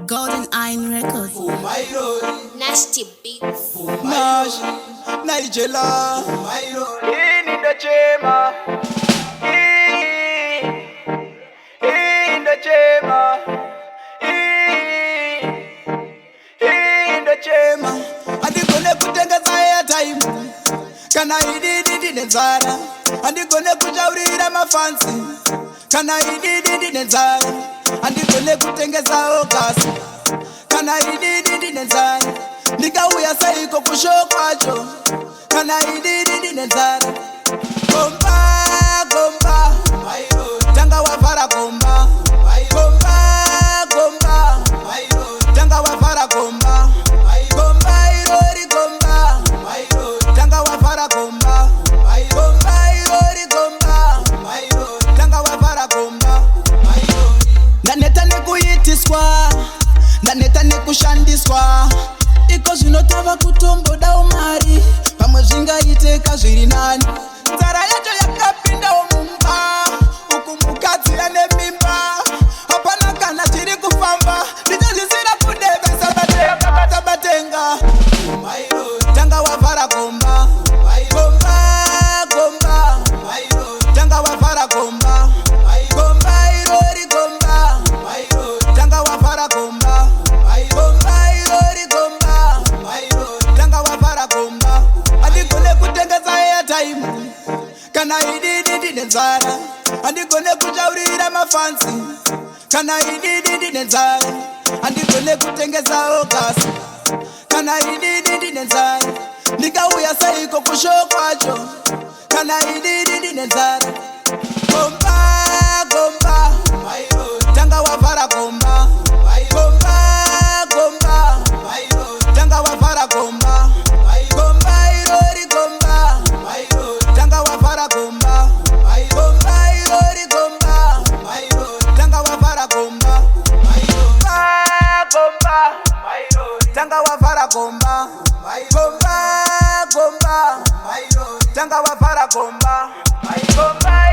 Golden Iron Records. Nasty Beats. Nash, Nigella, in the chamber, in the chamber, in the chamber. Andikone kutenga time, kana ididi nenzara. Andikone kujaurira mafansi, kana ididi nenzara. Andikone kutengeza okasi, kana ididi nenzara. Nikauya saiko kushokwacho, kana ididi nenzara. Komba, komba, tanga wafara komba. Komba, komba, tanga wafara komba. Komba irori komba, tanga wafara komba. Komba irori komba, tanga wafara komba. Ndaneta nekuyitiswa, ndaneta nekushandiswa. Iko zvinotava kutomboda umari, pamwe zvingaiteka zviri nani. Nzara yacho yakapinda mumba, uku mukadzi ane mimba. Hapana kana tiri kufamba, ndichazvisira kudevesa tabatenga. Tanga wafara komba, komba, komba, tanga wafara komba. Komba irori komba, tanga wafara komba. Komba irori komba, tanga wafara komba. Andikone kutengeza airtime, kana ididi nenzara. Andikone kujaurira mafansi, kana ididi nenzara. Andikone kutengeza okasi, kana ididi nenzara. Nikauya saiko kushokwacho, kana ididi nenzara. Komba, komba, tanga wafara komba. Komba, komba, tanga wafara komba. Komba irori komba, tanga wafara komba. Komba irori komba, tanga wafara komba. Komba, tanga wafara komba. Komba, komba, tanga wafara komba. Komba